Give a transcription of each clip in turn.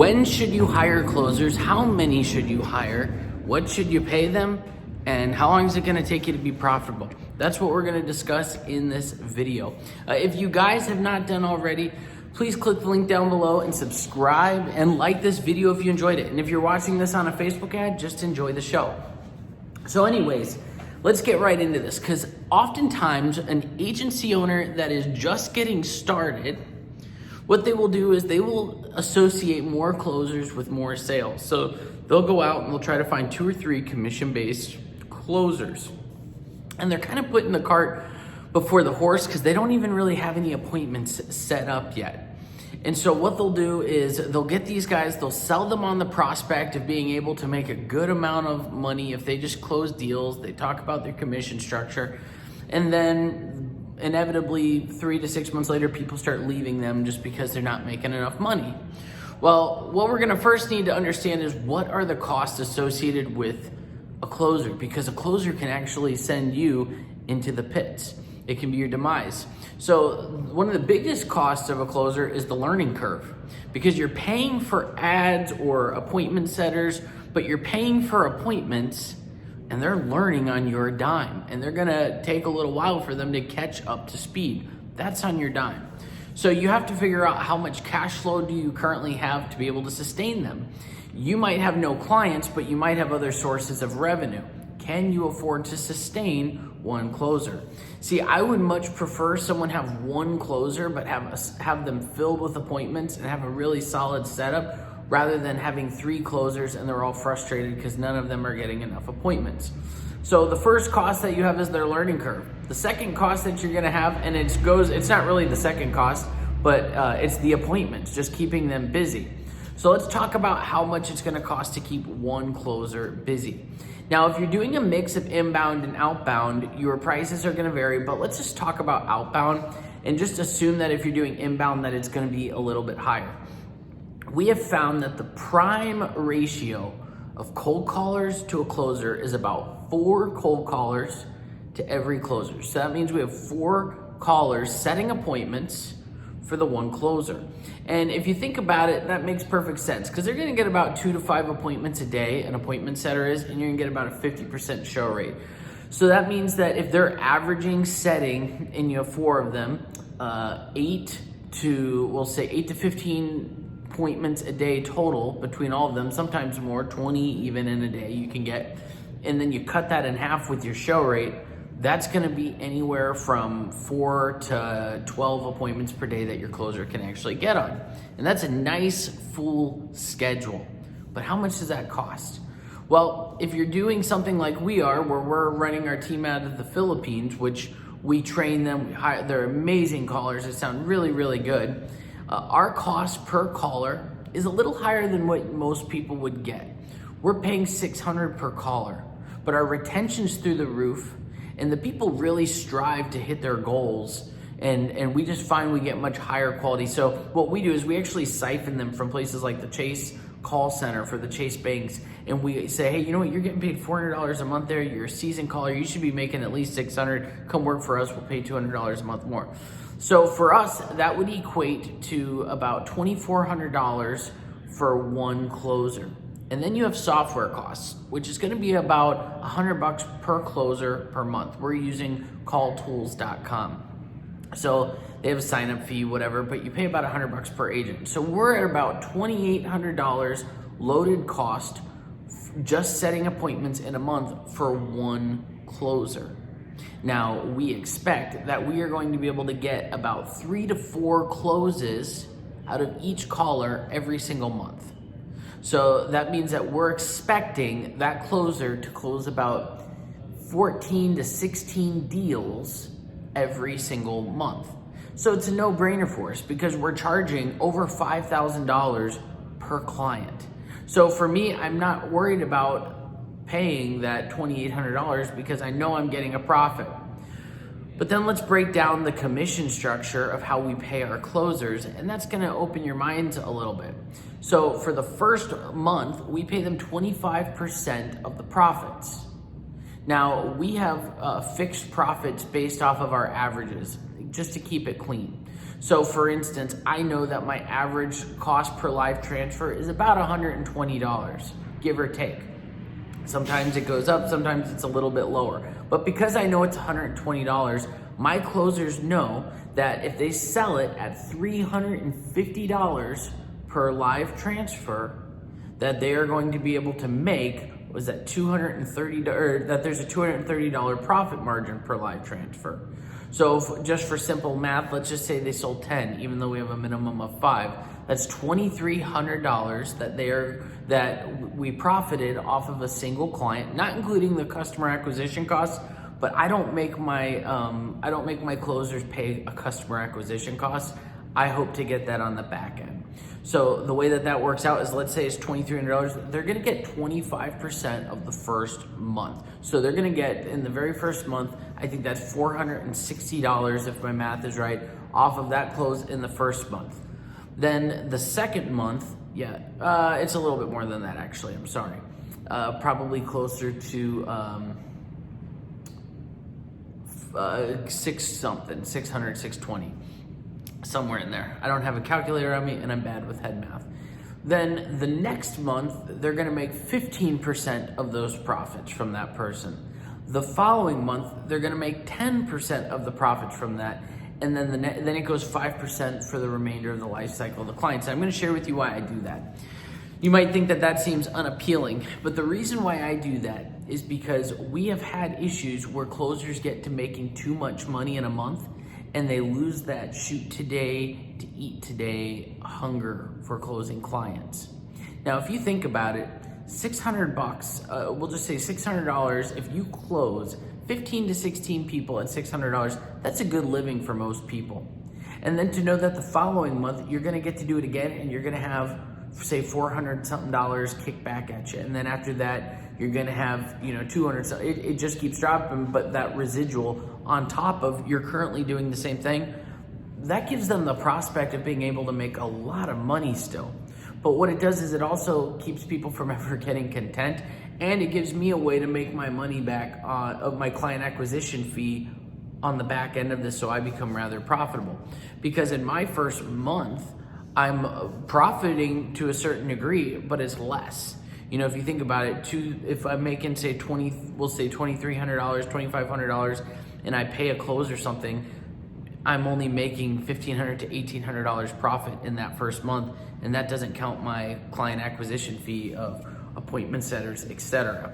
When should you hire closers? How many should you hire? What should you pay them? And how long is it gonna take you to be profitable? That's what we're gonna discuss in this video. If you guys have not done already, please click the link down below and subscribe and like this video if you enjoyed it. And if you're watching this on a Facebook ad, just enjoy the show. So anyways, let's get right into this, because oftentimes an agency owner that is just getting started, what they will do is they will associate more closers with more sales. So they'll go out and they'll try to find 2 or 3 commission-based closers. And they're kind of putting the cart before the horse because they don't even really have any appointments set up yet. And so what they'll do is they'll get these guys, they'll sell them on the prospect of being able to make a good amount of money if they just close deals. They talk about their commission structure, and then inevitably 3 to 6 months later, people start leaving them just because they're not making enough money. Well, what we're gonna first need to understand is what are the costs associated with a closer, because a closer can actually send you into the pits. It can be your demise. So one of the biggest costs of a closer is the learning curve, because you're paying for ads or appointment setters, but you're paying for appointments and they're learning on your dime, and they're gonna take a little while for them to catch up to speed. That's on your dime. So you have to figure out how much cash flow do you currently have to be able to sustain them. You might have no clients, but you might have other sources of revenue. Can you afford to sustain one closer? See, I would much prefer someone have one closer, but have them filled with appointments and have a really solid setup, rather than having 3 closers and they're all frustrated because none of them are getting enough appointments. So the first cost that you have is their learning curve. The second cost that you're gonna have, and it's not really the second cost, but it's the appointments, just keeping them busy. So let's talk about how much it's gonna cost to keep one closer busy. Now, if you're doing a mix of inbound and outbound, your prices are gonna vary, but let's just talk about outbound and just assume that if you're doing inbound that it's gonna be a little bit higher. We have found that the prime ratio of cold callers to a closer is about 4 cold callers to every closer. So that means we have 4 callers setting appointments for the 1 closer. And if you think about it, that makes perfect sense, because they're gonna get about 2 to 5 appointments a day, an appointment setter is, and you're gonna get about a 50% show rate. So that means that if they're averaging setting, and you have 4 of them, 8 to 15 appointments a day total between all of them, sometimes more, 20 even in a day you can get, and then you cut that in half with your show rate, that's gonna be anywhere from 4 to 12 appointments per day that your closer can actually get on. And that's a nice full schedule. But how much does that cost? Well, if you're doing something like we are, where we're running our team out of the Philippines, which we train them, they're amazing callers, they sound really, really good. Our cost per caller is a little higher than what most people would get. We're paying $600 per caller, but our retention's through the roof, and the people really strive to hit their goals, and we just find we get much higher quality. So what we do is we actually siphon them from places like the Chase call center for the Chase banks, and we say, hey, you know what, you're getting paid $400 a month there, you're a seasoned caller, you should be making at least $600, come work for us, we'll pay $200 a month more. So for us, that would equate to about $2,400 for 1 closer. And then you have software costs, which is gonna be about $100 per closer per month. We're using calltools.com. So they have a sign up fee, whatever, but you pay about $100 per agent. So we're at about $2,800 loaded cost just setting appointments in a month for 1 closer. Now, we expect that we are going to be able to get about 3 to 4 closes out of each caller every single month. So that means that we're expecting that closer to close about 14 to 16 deals every single month. So it's a no-brainer for us, because we're charging over $5,000 per client. So for me, I'm not worried about paying that $2,800 because I know I'm getting a profit. But then let's break down the commission structure of how we pay our closers, and that's gonna open your minds a little bit. So for the first month, we pay them 25% of the profits. Now, we have fixed profits based off of our averages, just to keep it clean. So for instance, I know that my average cost per live transfer is about $120, give or take. Sometimes it goes up, sometimes it's a little bit lower. But because I know it's $120, my closers know that if they sell it at $350 per live transfer, that they are going to be able to make, was that $230, or that there's a $230 profit margin per live transfer. So just for simple math, let's just say they sold 10, even though we have a minimum of 5. That's $2,300 that we profited off of a single client, not including the customer acquisition costs. But I don't make my closers pay a customer acquisition cost. I hope to get that on the back end. So the way that works out is, let's say it's $2,300. They're gonna get 25% of the first month. So they're gonna get, in the very first month, I think that's $460, if my math is right, off of that close in the first month. Then the second month, it's a little bit more than that actually, I'm sorry. Probably closer to 600, 620. Somewhere in there. I don't have a calculator on me and I'm bad with head math. Then the next month, they're gonna make 15% of those profits from that person. The following month, they're gonna make 10% of the profits from that. And then then it goes 5% for the remainder of the life cycle of the client. So I'm gonna share with you why I do that. You might think that seems unappealing, but the reason why I do that is because we have had issues where closers get to making too much money in a month and they lose that shoot today to eat today hunger for closing clients. Now, if you think about it, $600, we'll just say $600, if you close 15 to 16 people at $600, that's a good living for most people. And then to know that the following month, you're gonna get to do it again and you're gonna have, say, $400 something kick back at you. And then after that, you're gonna have, 200, it just keeps dropping, but that residual on top of you're currently doing the same thing, that gives them the prospect of being able to make a lot of money still. But what it does is it also keeps people from ever getting content, and it gives me a way to make my money back of my client acquisition fee on the back end of this, so I become rather profitable. Because in my first month, I'm profiting to a certain degree, but it's less. If you think about it, if I'm making, say, $2,300, $2,500, and I pay a close or something, I'm only making $1,500 to $1,800 profit in that first month, and that doesn't count my client acquisition fee of appointment setters, etc.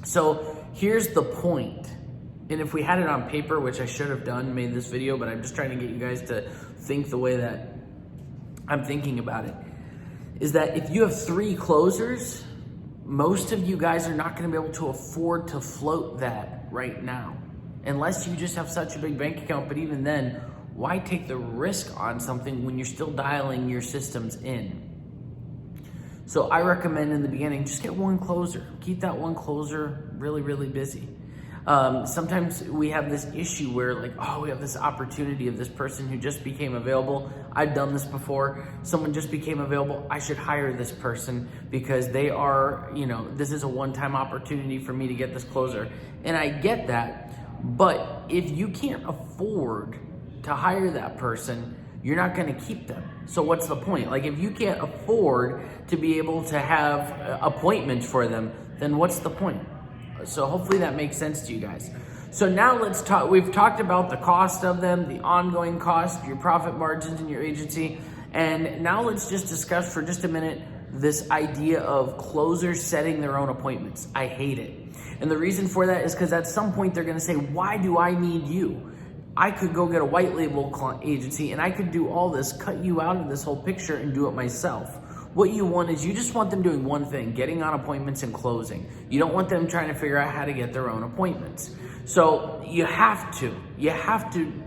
So here's the point. And if we had it on paper, which I should have made this video, but I'm just trying to get you guys to think the way that I'm thinking about it, is that if you have 3 closers, most of you guys are not gonna be able to afford to float that right now, unless you just have such a big bank account. But even then, why take the risk on something when you're still dialing your systems in? So I recommend in the beginning, just get 1 closer. Keep that 1 closer really, really busy. Sometimes we have this issue where we have this opportunity of this person who just became available. I've done this before. Someone just became available. I should hire this person because they are, this is a one-time opportunity for me to get this closer. And I get that, but if you can't afford to hire that person, you're not gonna keep them. So what's the point? If you can't afford to be able to have appointments for them, then what's the point? So hopefully that makes sense to you guys. So now let's talk, we've talked about the cost of them, the ongoing cost, your profit margins in your agency. And now let's just discuss for just a minute this idea of closers setting their own appointments. I hate it. And the reason for that is because at some point they're gonna say, why do I need you? I could go get a white label agency and I could do all this, cut you out of this whole picture and do it myself. What you want is you just want them doing one thing, getting on appointments and closing. You don't want them trying to figure out how to get their own appointments. So you have to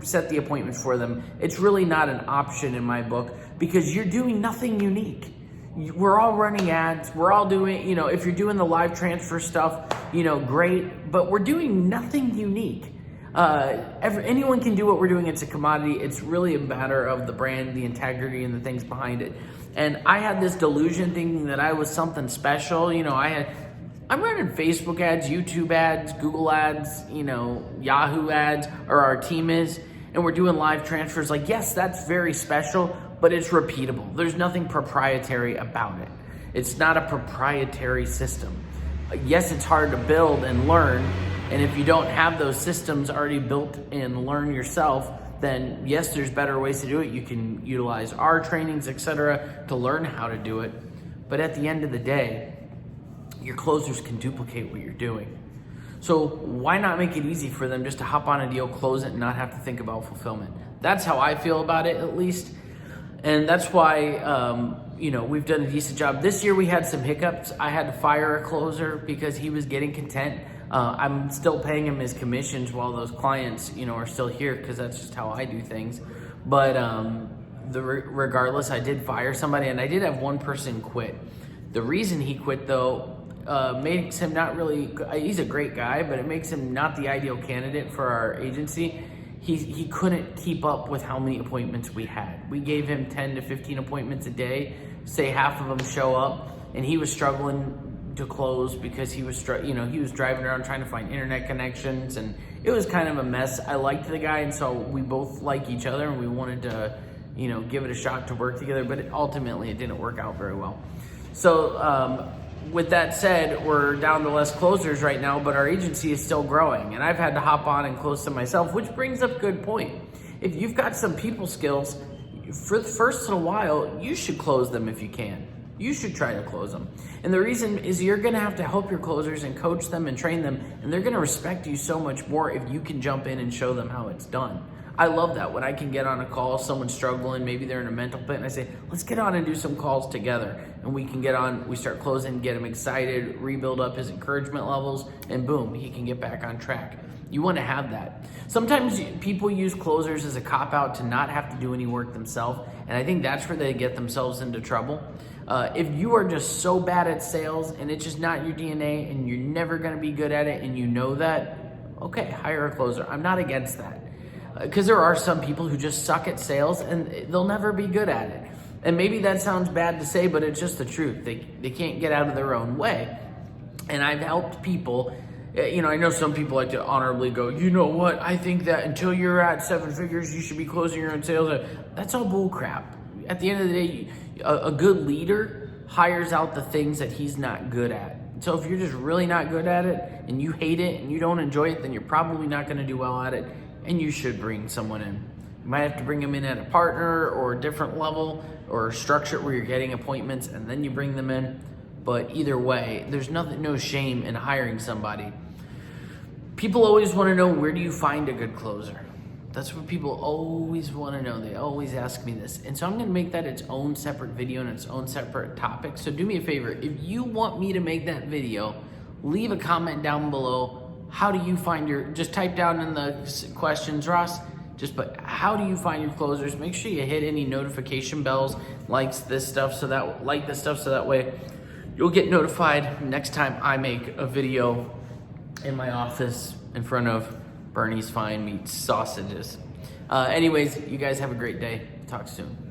set the appointments for them. It's really not an option in my book because you're doing nothing unique. We're all running ads. We're all doing, if you're doing the live transfer stuff, great, but we're doing nothing unique. Anyone can do what we're doing. It's a commodity. It's really a matter of the brand, the integrity, and the things behind it. And I had this delusion thinking that I was something special. I'm running Facebook ads, YouTube ads, Google ads, Yahoo ads, or our team is. and we're doing live transfers, like, yes, that's very special, but it's repeatable. There's nothing proprietary about it. It's not a proprietary system. Yes, it's hard to build and learn, and if you don't have those systems already built and learn yourself, then yes, there's better ways to do it. You can utilize our trainings, etc., to learn how to do it. But at the end of the day, your closers can duplicate what you're doing. So why not make it easy for them just to hop on a deal, close it, and not have to think about fulfillment? That's how I feel about it, at least. And that's why, we've done a decent job. This year we had some hiccups. I had to fire a closer because he was getting content. I'm still paying him his commissions while those clients, are still here, because that's just how I do things. But regardless, I did fire somebody, and I did have one person quit. The reason he quit, though, makes him not really, he's a great guy, but it makes him not the ideal candidate for our agency. He couldn't keep up with how many appointments we had. We gave him 10 to 15 appointments a day, say half of them show up, and he was struggling to close because he was driving around trying to find internet connections, and it was kind of a mess. I liked the guy, and so we both like each other, and we wanted to, give it a shot to work together, but ultimately it didn't work out very well. So, with that said, we're down to less closers right now, but our agency is still growing, and I've had to hop on and close some myself, which brings up a good point. If you've got some people skills, for the first little while, you should close them if you can. You should try to close them. And the reason is you're gonna have to help your closers and coach them and train them, and they're gonna respect you so much more if you can jump in and show them how it's done. I love that when I can get on a call, someone's struggling, maybe they're in a mental pit, and I say, let's get on and do some calls together. And we can get on, we start closing, get him excited, rebuild up his encouragement levels, and boom, he can get back on track. You wanna have that. Sometimes people use closers as a cop-out to not have to do any work themselves, and I think that's where they get themselves into trouble. If you are just so bad at sales and it's just not your DNA and you're never gonna be good at it and you know that, okay, hire a closer. I'm not against that. Because there are some people who just suck at sales and they'll never be good at it. And maybe that sounds bad to say, but it's just the truth. They can't get out of their own way. And I've helped people, I know some people like to honorably go, you know what, I think that until you're at 7 figures, you should be closing your own sales. That's all bull crap. At the end of the day, a good leader hires out the things that he's not good at. So if you're just really not good at it and you hate it and you don't enjoy it, then you're probably not gonna do well at it, and you should bring someone in. You might have to bring them in at a partner or a different level or structure it where you're getting appointments and then you bring them in. But either way, there's no shame in hiring somebody. People always wanna know, where do you find a good closer? That's what people always wanna know. They always ask me this. And so I'm gonna make that its own separate video and its own separate topic. So do me a favor, if you want me to make that video, leave a comment down below. How do you find just type down in the questions, Ross, just put, how do you find your closers? Make sure you hit any notification bells, like this stuff so that way you'll get notified next time I make a video in my office in front of Bernie's Fine Meats Sausages. Anyways, you guys have a great day. Talk soon.